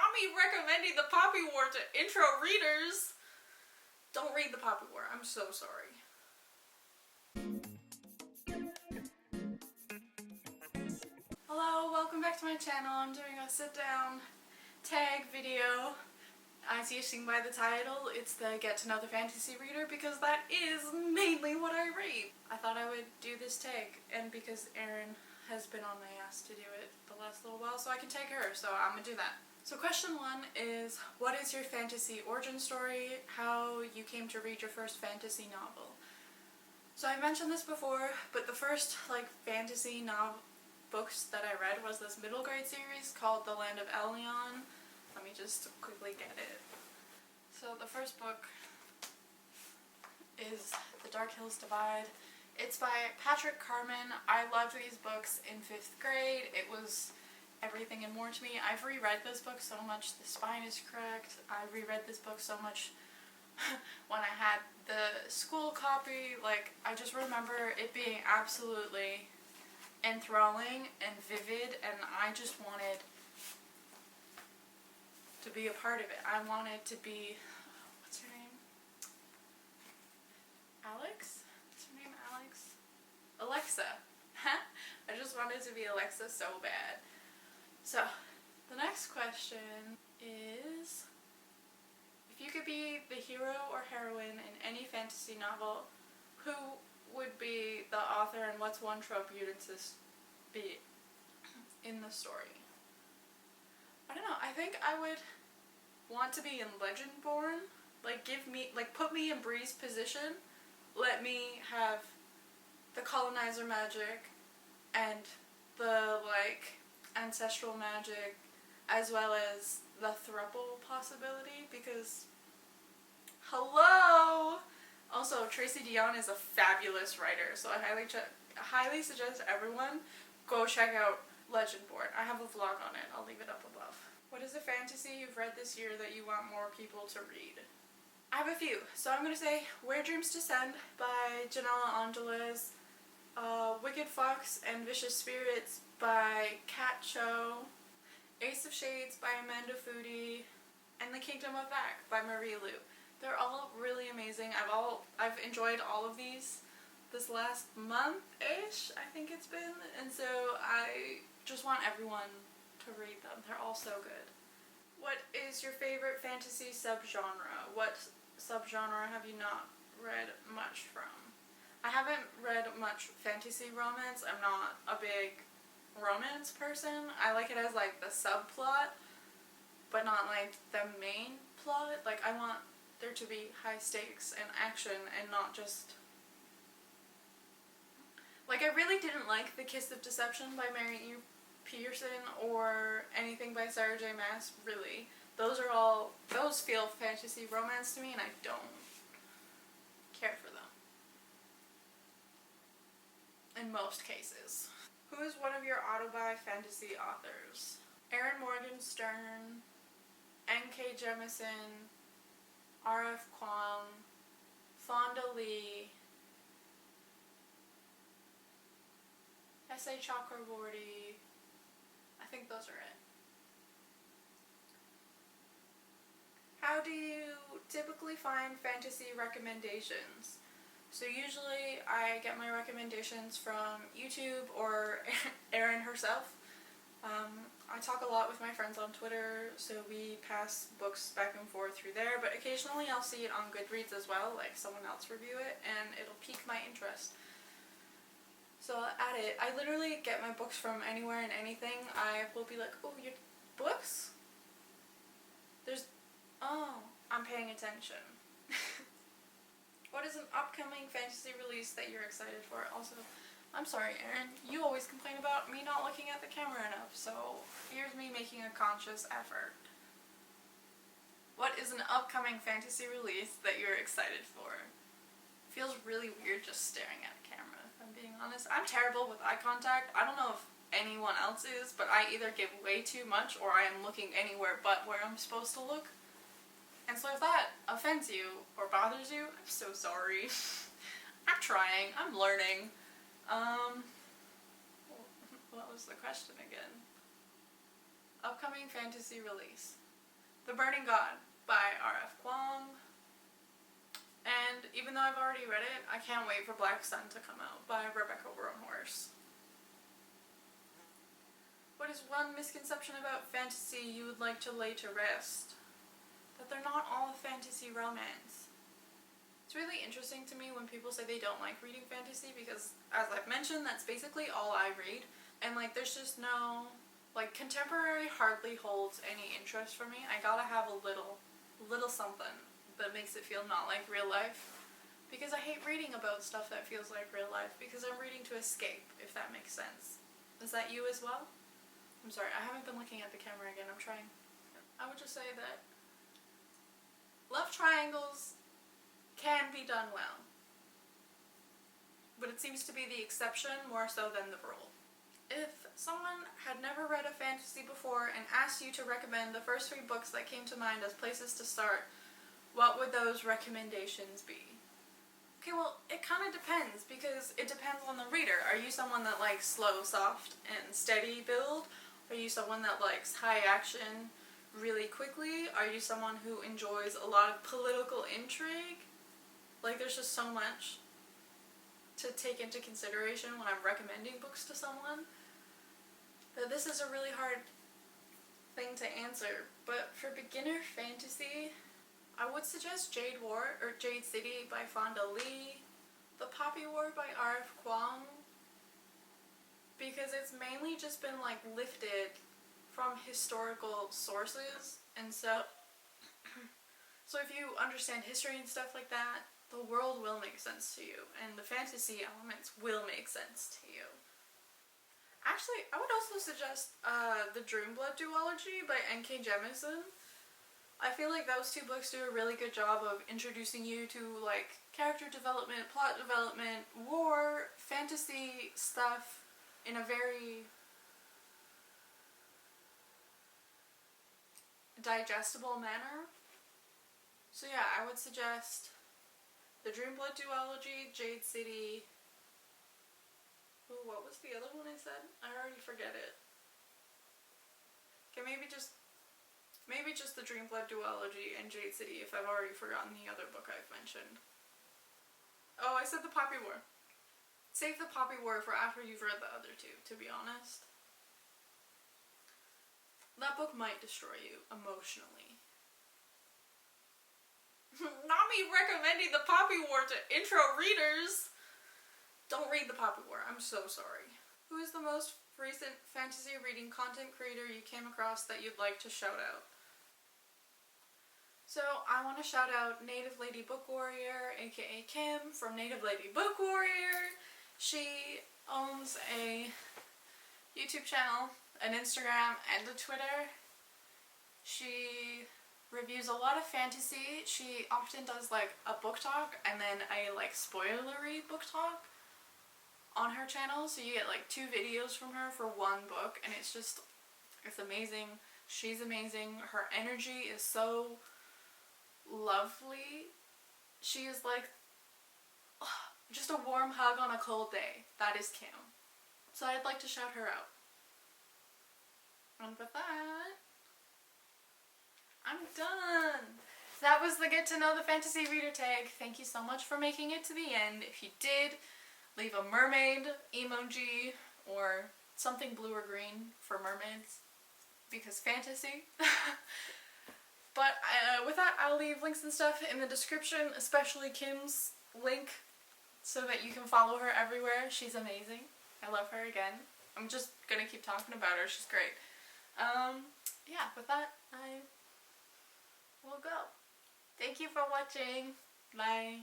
not me recommending the Poppy War to intro readers. Don't read the Poppy War. I'm so sorry. Hello, welcome back to my channel. I'm doing a sit-down tag video. As you've seen by the title, it's the Get to Know the Fantasy Reader because that is mainly what I read. I thought I would do this tag, and because Erin has been on my ass to do it the last little while, so I can tag her, so I'm gonna do that. So question 1 is, what is your fantasy origin story? How you came to read your first fantasy novel? So I mentioned this before, but the first fantasy novel books that I read was this middle grade series called The Land of Elion. Let me just quickly get it. So the first book is The Dark Hills Divide. It's by Patrick Carman. I loved these books in 5th grade. It was everything and more to me. I've reread this book so much, the spine is cracked. I reread this book so much when I had the school copy. I just remember it being absolutely enthralling and vivid, and I just wanted to be a part of it. I wanted to be, what's her name? Alex? What's her name? Alex? Alexa. I just wanted to be Alexa so bad. So, the next question is, if you could be the hero or heroine in any fantasy novel, who would be the author, and what's one trope you'd insist be in the story? I don't know, I think I would want to be in Legendborn. Put me in Bree's position. Let me have the colonizer magic and the, ancestral magic, as well as the throuple possibility, because, hello! Also, Tracy Deonn is a fabulous writer, so I highly suggest everyone go check out Legendborn. I have a vlog on it. I'll leave it up above. What is a fantasy you've read this year that you want more people to read? I have a few. So I'm going to say Where Dreams Descend by Janella Angeles, Wicked Fox and Vicious Spirits by Kat Cho, Ace of Shades by Amanda Foody, and The Kingdom of Vac by Marie Lu. They're all really amazing. I've enjoyed all of these this last month-ish, I think it's been, and so I just want everyone to read them. They're all so good. What is your favorite fantasy subgenre? What subgenre have you not read much from? I haven't read much fantasy romance. I'm not a big romance person. I like it as the subplot, but not the main plot. I want there to be high stakes and action and not just I really didn't like The Kiss of Deception by Mary E. Pearson or anything by Sarah J. Maas, really. Those feel fantasy romance to me, and I don't care for them. In most cases. Who is one of your autobi fantasy authors? Erin Morgenstern, N.K. Jemisin, R.F. Kuang, Fonda Lee, S.A. Chakraborty. I think those are it. How do you typically find fantasy recommendations? So usually I get my recommendations from YouTube or Erin herself. I talk a lot with my friends on Twitter, so we pass books back and forth through there, but occasionally I'll see it on Goodreads as well, someone else review it, and it'll pique my interest. So I'll add it. I literally get my books from anywhere and anything. I will be like, oh, your books? I'm paying attention. What is an upcoming fantasy release that you're excited for? Also, I'm sorry, Erin, you always complain about me not looking at the camera enough, so here's me making a conscious effort. What is an upcoming fantasy release that you're excited for? It feels really weird just staring at a camera, if I'm being honest. I'm terrible with eye contact. I don't know if anyone else is, but I either give way too much or I am looking anywhere but where I'm supposed to look. And so if that offends you or bothers you, I'm so sorry. I'm trying. I'm learning. What was the question again? Upcoming fantasy release. The Burning God by R.F. Kuang. And even though I've already read it, I can't wait for Black Sun to come out by Rebecca Roanhorse. What is one misconception about fantasy you would like to lay to rest? That they're not all fantasy romance. It's really interesting to me when people say they don't like reading fantasy because, as I've mentioned, that's basically all I read. And like, there's just no, like, contemporary hardly holds any interest for me. I gotta have a little something that makes it feel not like real life. Because I hate reading about stuff that feels like real life because I'm reading to escape, if that makes sense. Is that you as well? I'm sorry, I haven't been looking at the camera again, I'm trying. I would just say that love triangles can be done well. But it seems to be the exception more so than the rule. If someone had never read a fantasy before and asked you to recommend the first 3 books that came to mind as places to start, what would those recommendations be? Okay, well, it kind of depends, because it depends on the reader. Are you someone that likes slow, soft, and steady build? Are you someone that likes high action really quickly? Are you someone who enjoys a lot of political intrigue? Like, there's just so much to take into consideration when I'm recommending books to someone that this is a really hard thing to answer. But for beginner fantasy, I would suggest Jade City by Fonda Lee, The Poppy War by R.F. Kuang, because it's mainly just been like lifted from historical sources, and so if you understand history and stuff like that, the world will make sense to you, and the fantasy elements will make sense to you. Actually, I would also suggest The Dreamblood Duology by N.K. Jemisin. I feel like those 2 books do a really good job of introducing you to like character development, plot development, war, fantasy stuff in a very digestible manner. So yeah, I would suggest The Dreamblood Duology, Jade City. Ooh, what was the other one I said? I already forget it. Okay, maybe just The Dreamblood Duology and Jade City if I've already forgotten the other book I've mentioned. Oh, I said The Poppy War. Save The Poppy War for after you've read the other 2, to be honest. That book might destroy you emotionally. Not me recommending The Poppy War to intro readers! Don't read The Poppy War, I'm so sorry. Who is the most recent fantasy reading content creator you came across that you'd like to shout out? So I want to shout out Native Lady Book Warrior, aka Kim from Native Lady Book Warrior. She owns a YouTube channel, an Instagram, and a Twitter. She reviews a lot of fantasy. She often does like a book talk and then a like spoilery book talk on her channel. So you get like 2 videos from her for 1 book, and it's amazing. She's amazing. Her energy is so lovely. She is like just a warm hug on a cold day. That is Kim. So I'd like to shout her out. And with that, I'm done. That was the Get to Know the Fantasy Reader tag. Thank you so much for making it to the end. If you did, leave a mermaid emoji or something blue or green for mermaids, because fantasy. But with that, I'll leave links and stuff in the description, especially Kim's link, so that you can follow her everywhere. She's amazing. I love her again. I'm just gonna keep talking about her. She's great. Yeah, with that, I will go. Thank you for watching. Bye.